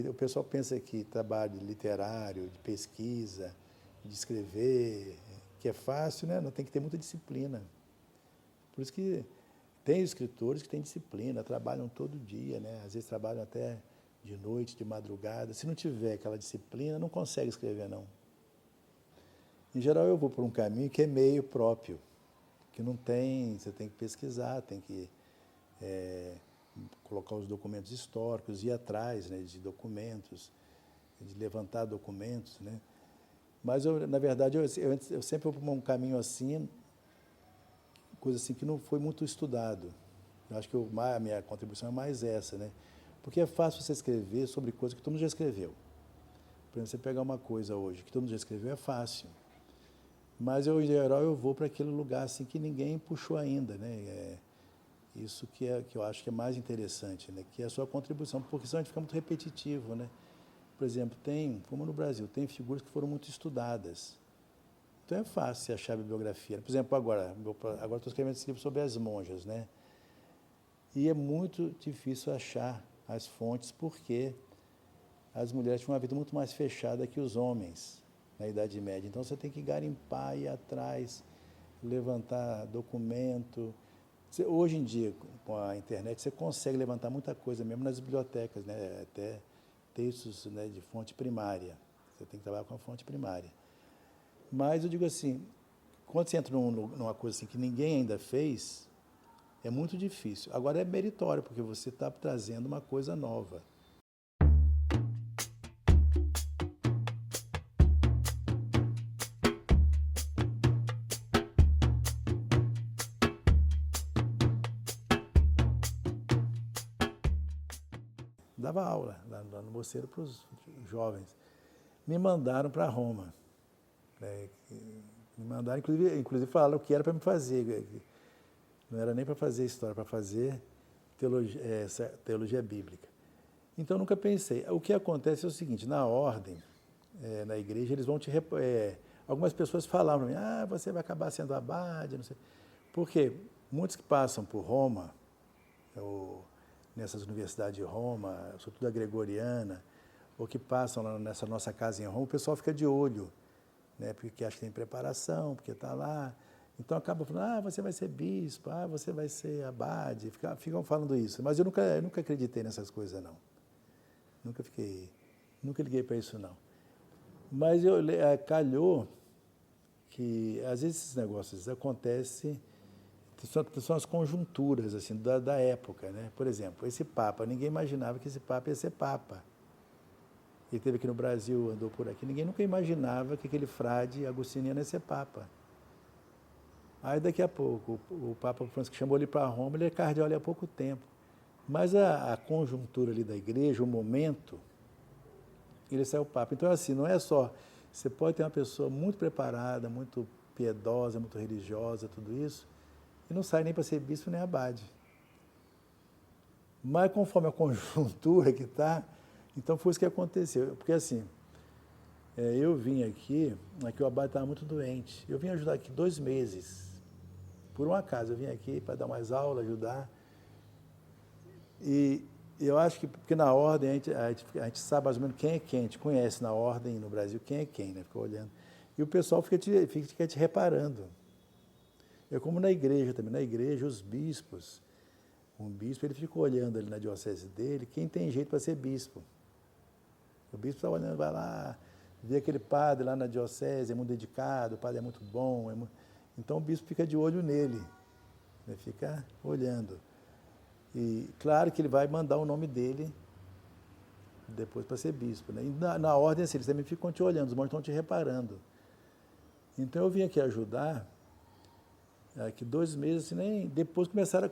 O pessoal pensa que trabalho literário, de pesquisa, de escrever, que é fácil, né? Não, tem que ter muita disciplina. Por isso que tem escritores que têm disciplina, trabalham todo dia, né? Às vezes trabalham até de noite, de madrugada. Se não tiver aquela disciplina, não consegue escrever, não. Em geral, eu vou por um caminho que é meio próprio, que não tem, você tem que pesquisar, tem que colocar os documentos históricos, ir atrás, né, de documentos, de levantar documentos, né? Mas, na verdade, eu sempre vou por um caminho assim, coisa assim que não foi muito estudado. Eu acho que a minha contribuição é mais essa, né? Porque é fácil você escrever sobre coisa que todo mundo já escreveu. Por exemplo, você pegar uma coisa hoje que todo mundo já escreveu, é fácil. Mas, em geral, eu vou para aquele lugar assim que ninguém puxou ainda, né? Isso que eu acho que é mais interessante, né? Que é a sua contribuição, porque senão a gente fica muito repetitivo, né? Por exemplo, como no Brasil, tem figuras que foram muito estudadas. Então é fácil você achar a bibliografia. Por exemplo, agora estou escrevendo esse livro sobre as monjas, né? E é muito difícil achar as fontes, porque as mulheres tinham uma vida muito mais fechada que os homens na Idade Média. Então você tem que garimpar, ir atrás, levantar documento. Hoje em dia, com a internet, você consegue levantar muita coisa, mesmo nas bibliotecas, né? Até textos, né, de fonte primária. Você tem que trabalhar com a fonte primária. Mas eu digo assim, quando você entra numa coisa assim que ninguém ainda fez, é muito difícil. Agora é meritório, porque você está trazendo uma coisa nova. Dava aula lá no Moceiro para os jovens. Me mandaram para Roma. Né? Me mandaram, inclusive falaram o que era para me fazer. Não era nem para fazer história, para fazer teologia bíblica. Então, eu nunca pensei. O que acontece é o seguinte, na ordem, na igreja, eles vão te... algumas pessoas falavam para mim, você vai acabar sendo abade, não sei. Porque muitos que passam por Roma, nessas universidades de Roma, sobretudo a Gregoriana, ou que passam lá nessa nossa casa em Roma, o pessoal fica de olho, né, porque acha que tem preparação, porque está lá. Então acaba falando, você vai ser bispo, você vai ser abade, ficam falando isso. Mas eu nunca acreditei nessas coisas, não. Nunca liguei para isso, não. Mas calhou que, às vezes, esses negócios acontecem, são as conjunturas assim, da época, né? Por exemplo, esse Papa, ninguém imaginava que esse Papa ia ser Papa. Ele esteve aqui no Brasil, andou por aqui, ninguém nunca imaginava que aquele frade agostiniano ia ser Papa. Aí, daqui a pouco, o Papa Francisco chamou ele para Roma, ele é cardeal ali há pouco tempo. Mas a conjuntura ali da igreja, o momento, ele saiu Papa. Então, assim, não é só... Você pode ter uma pessoa muito preparada, muito piedosa, muito religiosa, tudo isso, e não sai nem para ser bispo nem abade. Mas, conforme a conjuntura que está, então foi isso que aconteceu. Porque, assim, eu vim aqui o abade estava muito doente. Eu vim ajudar aqui 2 meses. Por um acaso, eu vim aqui para dar mais aula, ajudar. E eu acho que, porque na ordem a gente sabe mais ou menos quem é quem, a gente conhece na ordem no Brasil quem é quem, né? Fica olhando. E o pessoal fica te reparando. É como na igreja também. Na igreja, os bispos, um bispo, ele fica olhando ali na diocese dele quem tem jeito para ser bispo. O bispo está olhando, vai lá, vê aquele padre lá na diocese, é muito dedicado, o padre é muito bom. Então o bispo fica de olho nele, né? Fica olhando. E claro que ele vai mandar o nome dele depois para ser bispo, né? E na ordem, assim, eles também ficam te olhando, os monges estão te reparando. Então eu vim aqui ajudar, aqui 2 meses, assim, nem depois começou a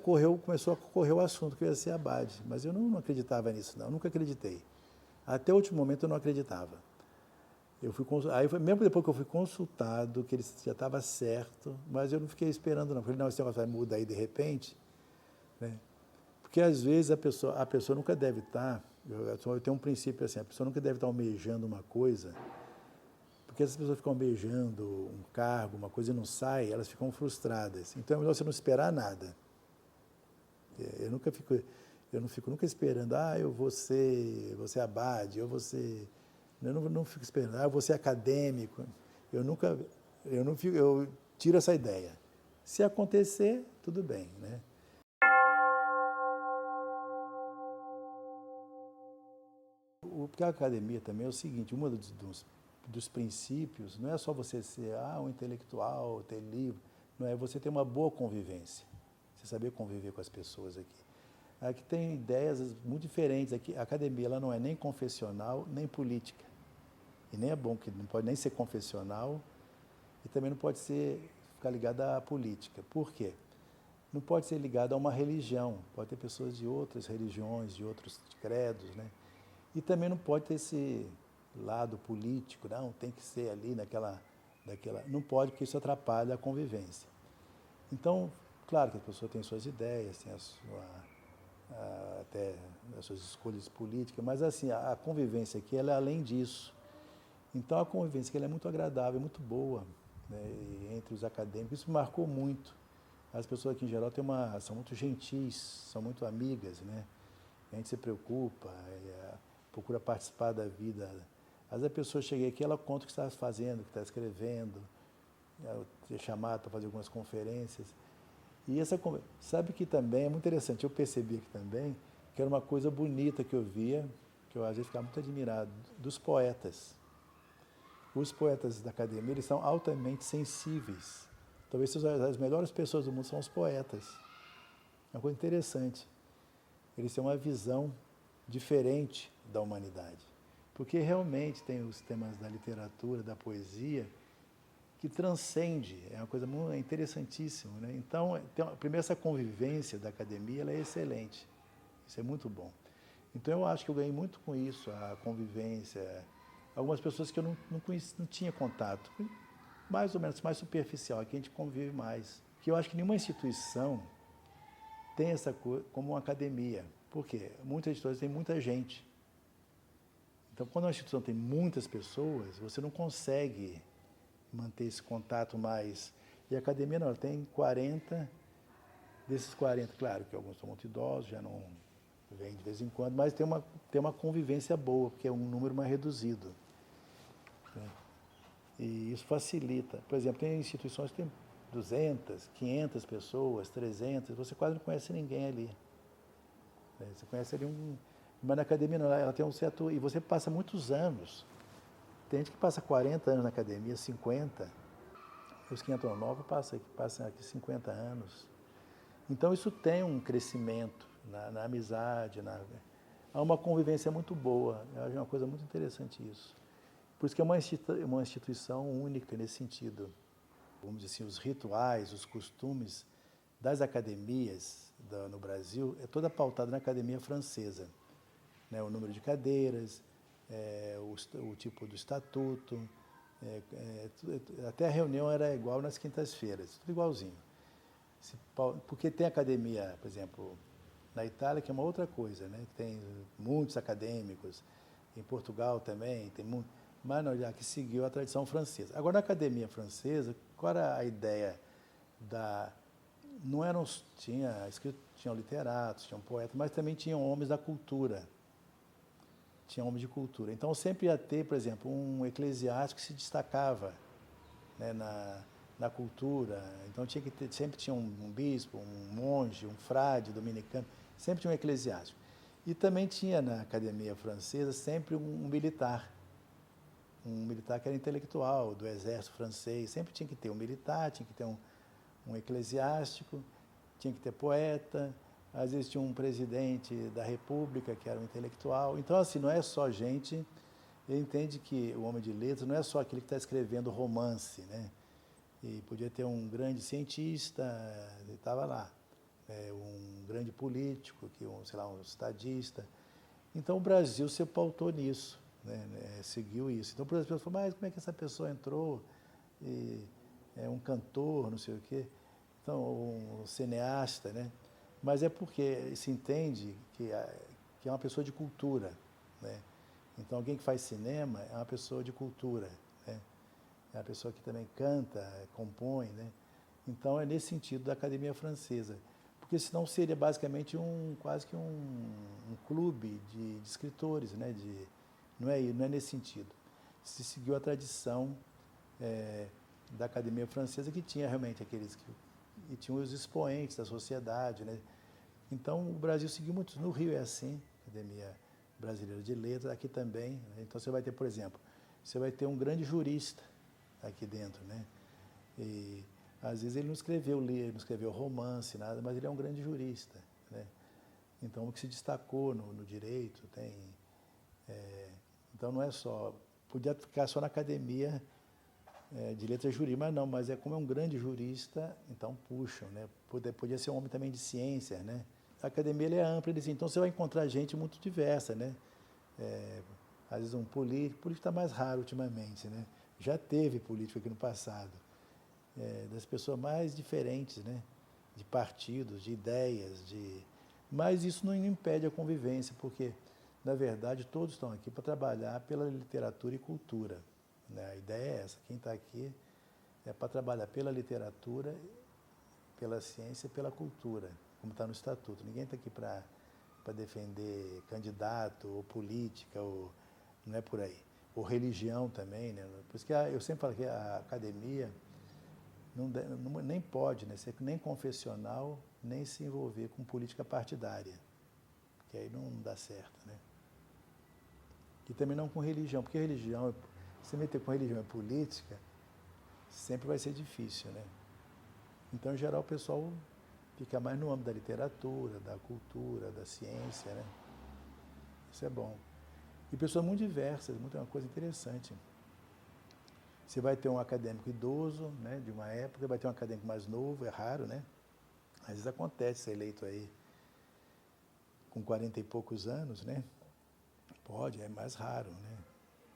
correr o assunto que eu ia ser abade. Mas eu não acreditava nisso, não, eu nunca acreditei. Até o último momento eu não acreditava. Aí mesmo depois que eu fui consultado, que ele já estava certo, mas eu não fiquei esperando, não. Falei, não, esse negócio vai mudar aí de repente, né? Porque às vezes a pessoa nunca deve estar, eu tenho um princípio assim, a pessoa nunca deve estar almejando uma coisa, porque essas pessoas ficam almejando um cargo, uma coisa e não sai, elas ficam frustradas. Então é melhor você não esperar nada. Eu nunca fico... Eu não fico nunca esperando, eu vou ser abade, eu vou ser... Eu não fico esperando, eu vou ser acadêmico. Eu nunca... Eu não fico, eu tiro essa ideia. Se acontecer, tudo bem, né? Porque a academia também é o seguinte, um dos princípios não é só você ser um intelectual, ter livro, não é você ter uma boa convivência, você saber conviver com as pessoas aqui. Aqui tem ideias muito diferentes, aqui, a academia ela não é nem confessional, nem política. E nem é bom, que não pode nem ser confessional e também não pode ficar ligada à política. Por quê? Não pode ser ligada a uma religião, pode ter pessoas de outras religiões, de outros credos, né? E também não pode ter esse lado político, não, tem que ser ali naquela... Não pode, porque isso atrapalha a convivência. Então, claro que a pessoa tem suas ideias, tem até as suas escolhas políticas, mas assim, a convivência aqui ela é além disso. Então, a convivência aqui ela é muito agradável, muito boa, né, entre os acadêmicos. Isso me marcou muito. As pessoas aqui, em geral, são muito gentis, são muito amigas, né? A gente se preocupa, procura participar da vida. Às vezes a pessoa chega aqui, ela conta o que está fazendo, o que está escrevendo, é chamado para fazer algumas conferências. E sabe que também é muito interessante, eu percebi aqui também que era uma coisa bonita que eu via, que eu às vezes ficava muito admirado, dos poetas. Os poetas da academia, eles são altamente sensíveis. Talvez as melhores pessoas do mundo são os poetas. É uma coisa interessante. Eles têm uma visão diferente da humanidade. Porque realmente tem os temas da literatura, da poesia, que transcende, é uma coisa muito interessantíssima, né? Então, primeiro essa convivência da academia, ela é excelente. Isso é muito bom. Então eu acho que eu ganhei muito com isso, a convivência. Algumas pessoas que eu não conhecia, não tinha contato, mais ou menos, mais superficial, aqui a gente convive mais. Que eu acho que nenhuma instituição tem essa coisa como uma academia. Por quê? Muitas instituições têm muita gente. Então, quando uma instituição tem muitas pessoas, você não consegue manter esse contato mais... E a academia não, ela tem 40, desses 40, claro que alguns são muito idosos, já não vêm de vez em quando, mas tem uma convivência boa, porque é um número mais reduzido. Né? E isso facilita. Por exemplo, tem instituições que tem 200, 500 pessoas, 300, você quase não conhece ninguém ali. Você conhece ali mas na academia não, ela tem um certo... E você passa muitos anos. Tem gente que passa 40 anos na academia, 50. Os que entram novos passam aqui 50 anos. Então isso tem um crescimento na amizade, há uma convivência muito boa. Eu acho uma coisa muito interessante isso. Por isso que é uma instituição única nesse sentido. Vamos dizer assim, os rituais, os costumes das academias no Brasil é toda pautada na academia francesa. Né? O número de cadeiras, o tipo do estatuto, até a reunião era igual nas quintas-feiras, tudo igualzinho. Porque tem academia, por exemplo, na Itália, que é uma outra coisa, né? Tem muitos acadêmicos, em Portugal também, mas não, já que seguiu a tradição francesa. Agora, na academia francesa, qual era a ideia não eram... Tinham literatos, tinham poetas, mas também tinham homens da cultura. Tinha homens de cultura. Então, sempre ia ter, por exemplo, um eclesiástico que se destacava, né, na cultura. Então, sempre tinha um bispo, um monge, um frade dominicano, sempre tinha um eclesiástico. E também tinha na academia francesa sempre um militar que era intelectual, do exército francês. Sempre tinha que ter um militar, tinha que ter um eclesiástico, tinha que ter poeta. Às vezes tinha um presidente da república que era um intelectual. Então, assim, não é só gente... Ele entende que o homem de letras não é só aquele que está escrevendo romance, né? E podia ter um grande cientista, ele estava lá. Um grande político, sei lá, um estadista. Então, o Brasil se pautou nisso, né? Seguiu isso. Então, por exemplo, as pessoas falam, mas como é que essa pessoa entrou? É um cantor, não sei o quê. Então, um cineasta, né? Mas é porque se entende que é uma pessoa de cultura, né? Então, alguém que faz cinema é uma pessoa de cultura, né? É uma pessoa que também canta, compõe, né? Então, é nesse sentido da Academia Francesa. porque senão seria basicamente quase que um clube de escritores, né? Não é nesse sentido. Se seguiu a tradição da Academia Francesa, que tinha realmente e tinham os expoentes da sociedade, né? Então, o Brasil seguiu muito. No Rio é assim, Academia Brasileira de Letras, aqui também, né? Então, você vai ter, por exemplo, você vai ter um grande jurista aqui dentro, né? E, às vezes, ele não escreveu livro, não escreveu romance, nada, mas ele é um grande jurista, né? Então, o que se destacou no direito tem... então, não é só... Podia ficar só na academia de letras jurídicas, mas não, mas como é um grande jurista, então puxam, né? Podia ser um homem também de ciências, né? A academia é ampla, então você vai encontrar gente muito diversa, né? Às vezes um político está mais raro ultimamente, né? Já teve político aqui no passado, das pessoas mais diferentes, né? De partidos, de ideias, mas isso não impede a convivência, porque, na verdade, todos estão aqui para trabalhar pela literatura e cultura, né? A ideia é essa, quem está aqui é para trabalhar pela literatura, pela ciência e pela cultura, como está no Estatuto. Ninguém está aqui para defender candidato ou política, não é por aí. Ou religião também, né? Por isso que eu sempre falo que a academia nem pode, né, ser nem confessional, nem se envolver com política partidária, que aí não dá certo, né? E também não com religião, porque religião, se meter com religião e política, sempre vai ser difícil, né? Então, em geral, o pessoal fica mais no âmbito da literatura, da cultura, da ciência, né? Isso é bom. E pessoas muito diversas, é uma coisa interessante. Você vai ter um acadêmico idoso, né, de uma época, vai ter um acadêmico mais novo, é raro, né? Às vezes acontece ser eleito aí com 40 e poucos anos, né? Pode, é mais raro, né?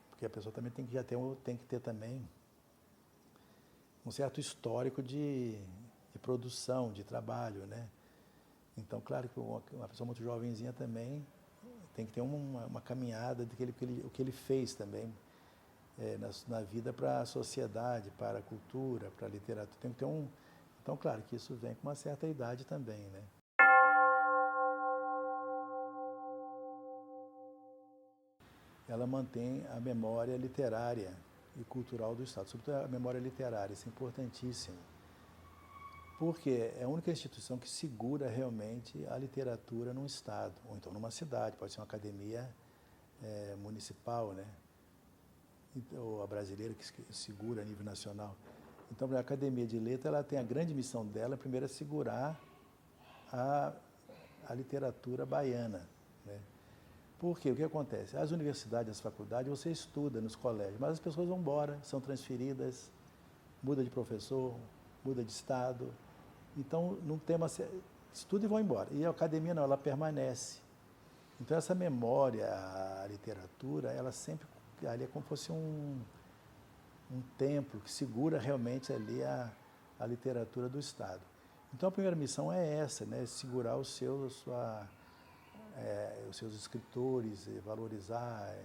Porque a pessoa também tem que ter também um certo histórico de produção, de trabalho, né? Então, claro que uma pessoa muito jovenzinha também tem que ter uma caminhada o que ele fez também na vida para a sociedade, para a cultura, para a literatura. Tem que ter Então, claro que isso vem com uma certa idade também, né? Ela mantém a memória literária e cultural do Estado, sobretudo a memória literária, isso é importantíssimo. Porque é a única instituição que segura realmente a literatura num estado, ou então numa cidade, pode ser uma academia municipal, né? Ou a brasileira que segura a nível nacional. Então, a Academia de Letras, ela tem a grande missão dela, primeiro, é segurar a literatura baiana, né? Porque o que acontece? As universidades, as faculdades, você estuda nos colégios, mas as pessoas vão embora, são transferidas, muda de professor, muda de estado. Então, não tem estuda e vão embora. E a academia não, ela permanece. Então, essa memória, a literatura, ela sempre ali é como se fosse um templo que segura realmente ali a literatura do Estado. Então, a primeira missão é essa, né? Segurar os seus escritores, valorizar.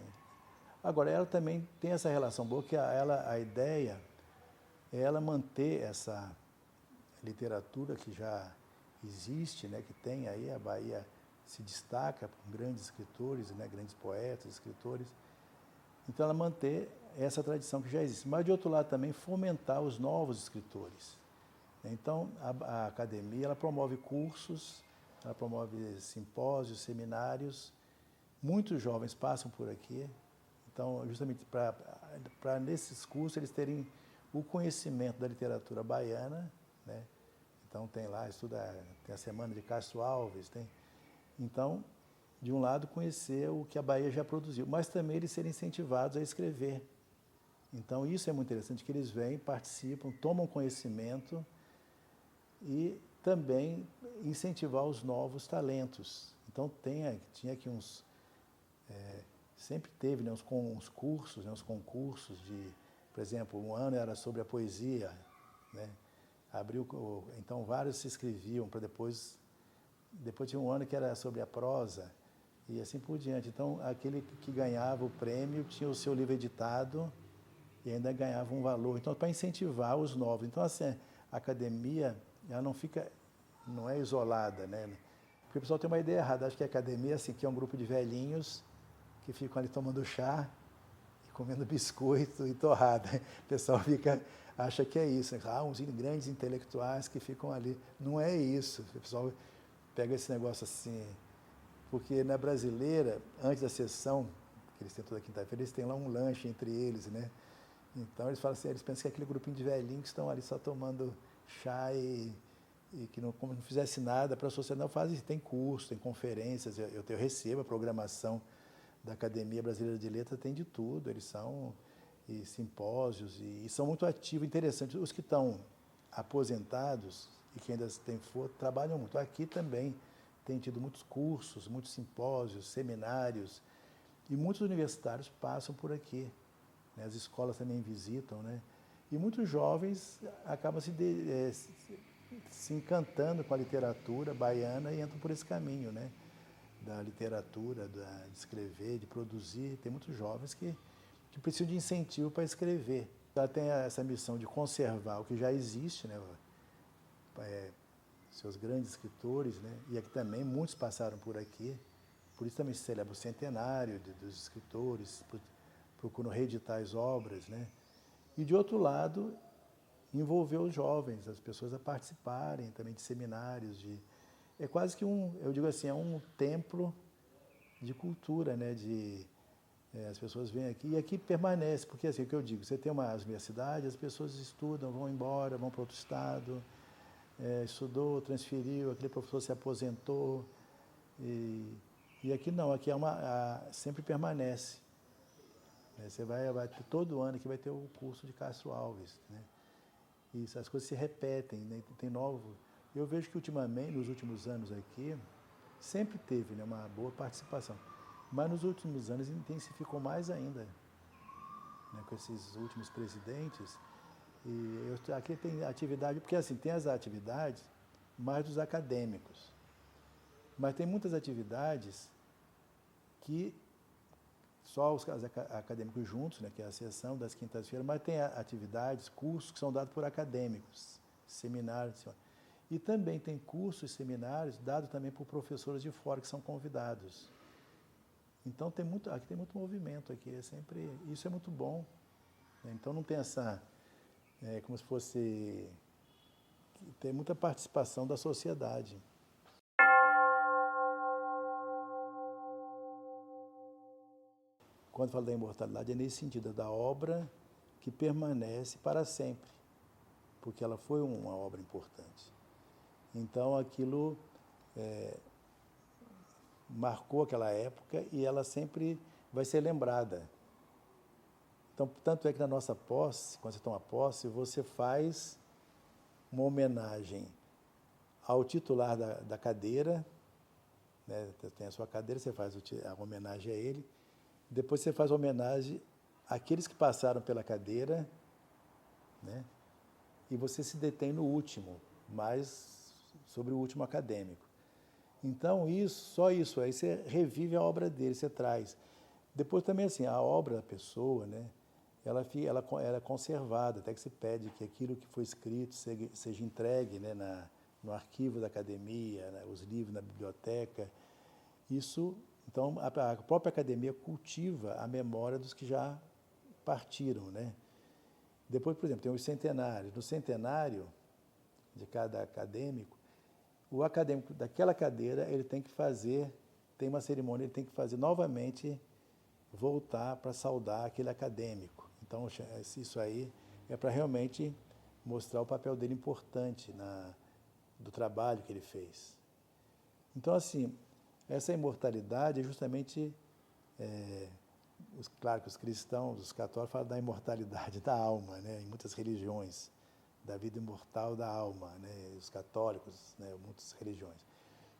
Agora, ela também tem essa relação boa, que a ideia é ela manter essa literatura que já existe, né, que tem aí, a Bahia se destaca com grandes escritores, né, grandes poetas, escritores. Então, ela manter essa tradição que já existe. Mas, de outro lado, também fomentar os novos escritores. Então, a academia ela promove cursos, ela promove simpósios, seminários. Muitos jovens passam por aqui. Então, justamente para nesses cursos eles terem o conhecimento da literatura baiana, né? Então, tem lá, tem a Semana de Castro Alves, Então, de um lado, conhecer o que a Bahia já produziu, mas também eles serem incentivados a escrever. Então, isso é muito interessante, que eles vêm, participam, tomam conhecimento e também incentivar os novos talentos. Então, tinha aqui sempre teve, né, uns cursos, né, uns concursos por exemplo, um ano era sobre a poesia, né? Então vários se inscreviam para depois tinha um ano que era sobre a prosa e assim por diante. Então, aquele que ganhava o prêmio tinha o seu livro editado e ainda ganhava um valor. Então, para incentivar os novos. Então, assim, a academia, ela não fica não é isolada, né? Porque o pessoal tem uma ideia errada, acho que a academia assim, que é um grupo de velhinhos que ficam ali tomando chá e comendo biscoito e torrada. O pessoal acha que é isso, né? Uns grandes intelectuais que ficam ali. Não é isso. O pessoal pega esse negócio assim, porque na brasileira, antes da sessão, que eles têm toda quinta-feira, eles têm lá um lanche entre eles, né? Então eles falam assim, eles pensam que é aquele grupinho de velhinhos que estão ali só tomando chá e que não, como não fizesse nada para a sociedade. Não fazem, tem curso, tem conferências, eu recebo a programação da Academia Brasileira de Letras, tem de tudo, eles são e simpósios e são muito ativos, interessantes. Os que estão aposentados e que ainda têm força, trabalham muito. Aqui também tem tido muitos cursos, muitos simpósios, seminários, e muitos universitários passam por aqui, né? As escolas também visitam, né? E muitos jovens acabam se encantando com a literatura baiana e entram por esse caminho, né? Da literatura, de escrever, de produzir. Tem muitos jovens que precisam de incentivo para escrever. Ela tem essa missão de conservar o que já existe, né? Seus grandes escritores, né? E aqui também muitos passaram por aqui. Por isso também se celebra o centenário dos escritores, procuram reeditar as obras, né? E de outro lado, envolver os jovens, as pessoas a participarem também de seminários, é quase que eu digo assim, é um templo de cultura, né? As pessoas vêm aqui e aqui permanece, porque assim, o que eu digo, você tem uma universidade, as pessoas estudam, vão embora, vão para outro estado, estudou, transferiu, aquele professor se aposentou, e aqui não, aqui sempre permanece. Né? Você vai todo ano que vai ter o curso de Castro Alves, né? E as coisas se repetem, né? Tem novo. Eu vejo que ultimamente, nos últimos anos aqui, sempre teve, né, uma boa participação. Mas nos últimos anos intensificou mais ainda, né, com esses últimos presidentes. Aqui tem atividade, porque assim, tem as atividades mais dos acadêmicos. Mas tem muitas atividades que só os acadêmicos juntos, né, que é a sessão das quintas-feiras, mas tem atividades, cursos que são dados por acadêmicos, seminários. E também tem cursos e seminários dados também por professores de fora que são convidados. Então aqui tem muito movimento aqui, isso é muito bom. Né? Então não tem como se fosse, tem muita participação da sociedade. Quando falo da imortalidade, é nesse sentido, da obra que permanece para sempre, porque ela foi uma obra importante. Então, aquilo marcou aquela época e ela sempre vai ser lembrada. Então, tanto é que na nossa posse, quando você toma posse, você faz uma homenagem ao titular da cadeira, né? Tem a sua cadeira, você faz a homenagem a ele. Depois você faz homenagem àqueles que passaram pela cadeira, né? E você se detém no último, mais sobre o último acadêmico. Então, só isso, aí você revive a obra dele, você traz. Depois também, assim, a obra da pessoa, né? Ela é conservada, até que se pede que aquilo que foi escrito seja entregue, né, no arquivo da academia, né, os livros na biblioteca. Então, a própria academia cultiva a memória dos que já partiram, né? Depois, por exemplo, tem os centenários. No centenário de cada acadêmico, o acadêmico daquela cadeira, ele tem uma cerimônia, ele tem que fazer novamente, voltar para saudar aquele acadêmico. Então, isso aí é para realmente mostrar o papel dele importante do trabalho que ele fez. Então, assim, essa imortalidade é justamente, claro que os cristãos, os católicos falam da imortalidade da alma, né, em muitas religiões, da vida imortal da alma, né, os católicos, né, muitas religiões.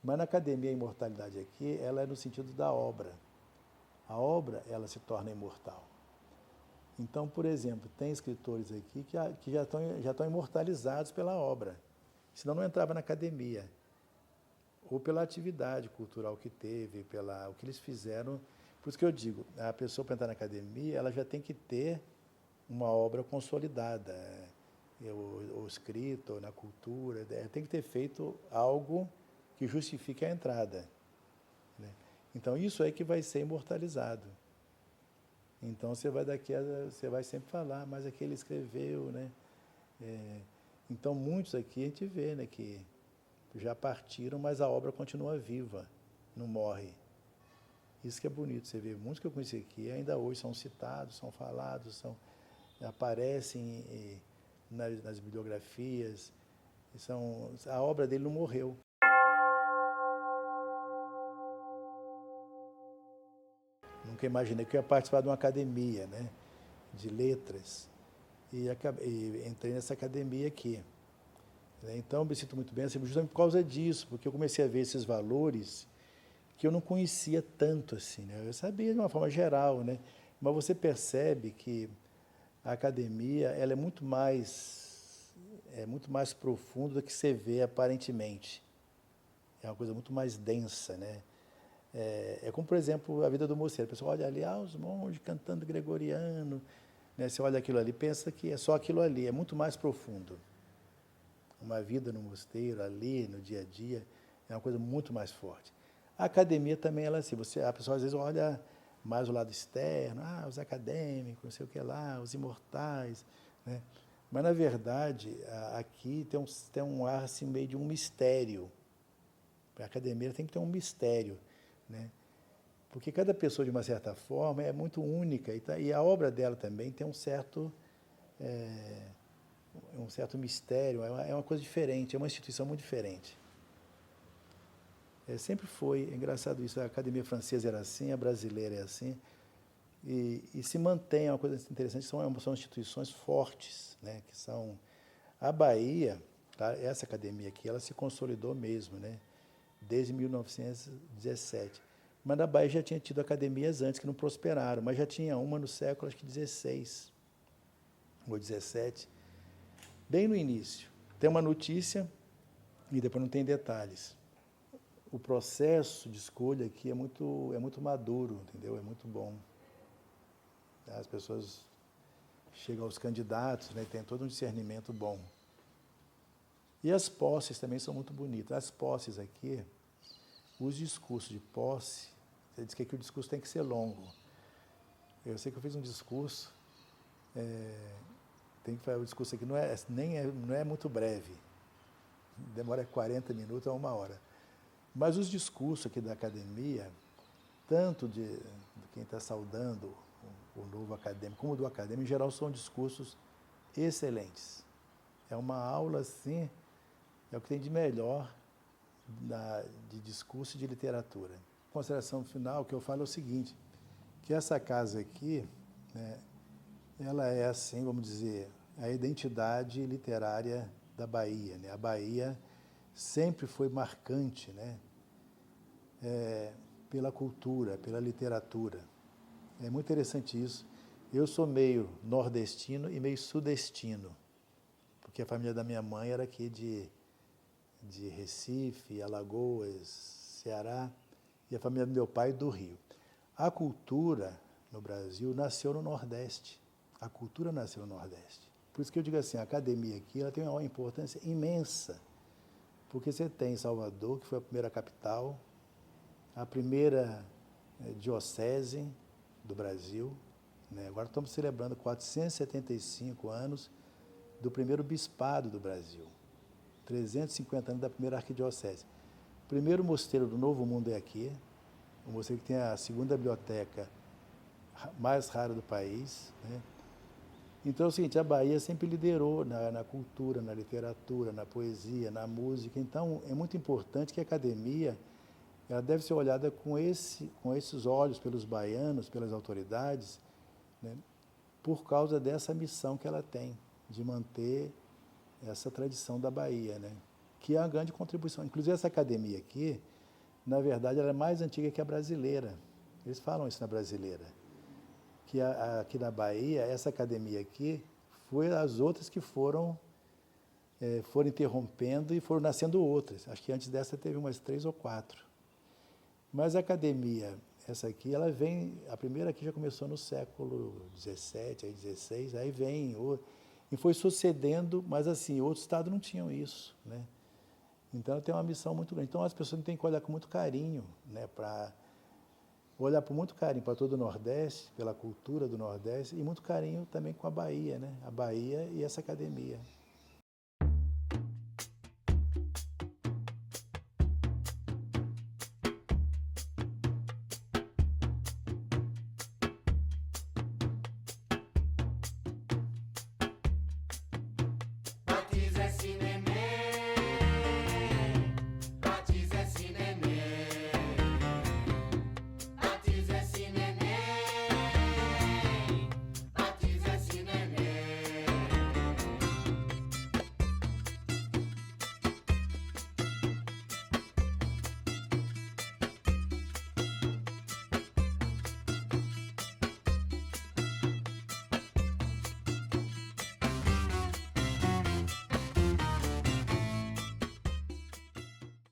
Mas na academia a imortalidade aqui, ela é no sentido da obra. A obra, ela se torna imortal. Então, por exemplo, tem escritores aqui que já estão imortalizados pela obra, senão não entrava na academia, ou pela atividade cultural que teve, o que eles fizeram. Por isso que eu digo, a pessoa para entrar na academia, ela já tem que ter uma obra consolidada. ou escrito, ou na cultura, tem que ter feito algo que justifique a entrada, né? Então, isso é que vai ser imortalizado. Então, você vai sempre falar, mas aquele escreveu, né? Então, muitos aqui a gente vê, né, que já partiram, mas a obra continua viva, não morre. Isso que é bonito, você vê, muitos que eu conheci aqui ainda hoje são citados, são falados, aparecem nas bibliografias, a obra dele não morreu. Nunca imaginei que eu ia participar de uma academia, né, de letras, e entrei nessa academia aqui. Então, eu me sinto muito bem, assim, justamente por causa disso, porque eu comecei a ver esses valores que eu não conhecia tanto assim, né? Eu sabia de uma forma geral, né? Mas você percebe que a academia ela é muito mais profunda do que você vê aparentemente. É uma coisa muito mais densa, né? É como, por exemplo, a vida do mosteiro. A pessoa olha ali, os monges cantando gregoriano, né? Você olha aquilo ali, pensa que é só aquilo ali, é muito mais profundo. Uma vida no mosteiro, ali, no dia a dia, é uma coisa muito mais forte. A academia também, ela assim, a pessoa às vezes olha mais o lado externo, os acadêmicos, não sei o que lá, os imortais, né? Mas, na verdade, aqui tem um ar assim, meio de um mistério. A academia tem que ter um mistério, né? Porque cada pessoa, de uma certa forma, é muito única, e a obra dela também tem um certo mistério, é uma coisa diferente, é uma instituição muito diferente. Sempre foi, é engraçado isso, a academia francesa era assim, a brasileira é assim, e se mantém, é uma coisa interessante, são instituições fortes, né, que são... A Bahia, tá, essa academia aqui, ela se consolidou mesmo, né, desde 1917. Mas na Bahia já tinha tido academias antes que não prosperaram, mas já tinha uma no século, acho que 16 ou 17, bem no início. Tem uma notícia e depois não tem detalhes. O processo de escolha aqui é muito maduro, entendeu? É muito bom. As pessoas chegam aos candidatos, né, tem todo um discernimento bom. E as posses também são muito bonitas. As posses aqui, os discursos de posse, você diz que aqui o discurso tem que ser longo. Eu sei que eu fiz um discurso, o discurso aqui não é muito breve, demora 40 minutos a 1 hora. Mas os discursos aqui da academia, tanto de quem está saudando o novo acadêmico, como do acadêmico, em geral são discursos excelentes. É uma aula, assim, é o que tem de melhor de discurso e de literatura. A consideração final que eu falo é o seguinte, que essa casa aqui, né, ela é, assim, vamos dizer, a identidade literária da Bahia, né? A Bahia sempre foi marcante, né, pela cultura, pela literatura. É muito interessante isso. Eu sou meio nordestino e meio sudestino, porque a família da minha mãe era aqui de Recife, Alagoas, Ceará, e a família do meu pai do Rio. A cultura no Brasil nasceu no Nordeste. A cultura nasceu no Nordeste. Por isso que eu digo assim, a academia aqui ela tem uma importância imensa, porque você tem Salvador, que foi a primeira capital, a primeira diocese do Brasil, né? Agora estamos celebrando 475 anos do primeiro bispado do Brasil, 350 anos da primeira arquidiocese. O primeiro mosteiro do Novo Mundo é aqui, o mosteiro que tem a segunda biblioteca mais rara do país, né? Então é o seguinte, a Bahia sempre liderou na cultura, na literatura, na poesia, na música. Então é muito importante que a academia ela deve ser olhada com esses olhos pelos baianos, pelas autoridades, né, por causa dessa missão que ela tem de manter essa tradição da Bahia, né, que é uma grande contribuição. Inclusive essa academia aqui, na verdade, ela é mais antiga que a brasileira. Eles falam isso na brasileira. Que aqui na Bahia, essa academia aqui, foi as outras que foram interrompendo e foram nascendo outras. Acho que antes dessa teve umas 3 ou 4. Mas a academia, essa aqui, ela vem, a primeira aqui já começou no século XVII, XVI, aí vem, E foi sucedendo, mas assim, outros estados não tinham isso, né? Então eu tenho uma missão muito grande. Então as pessoas têm que olhar com muito carinho, né, para olhar com muito carinho para todo o Nordeste, pela cultura do Nordeste, e muito carinho também com a Bahia, né? A Bahia e essa academia.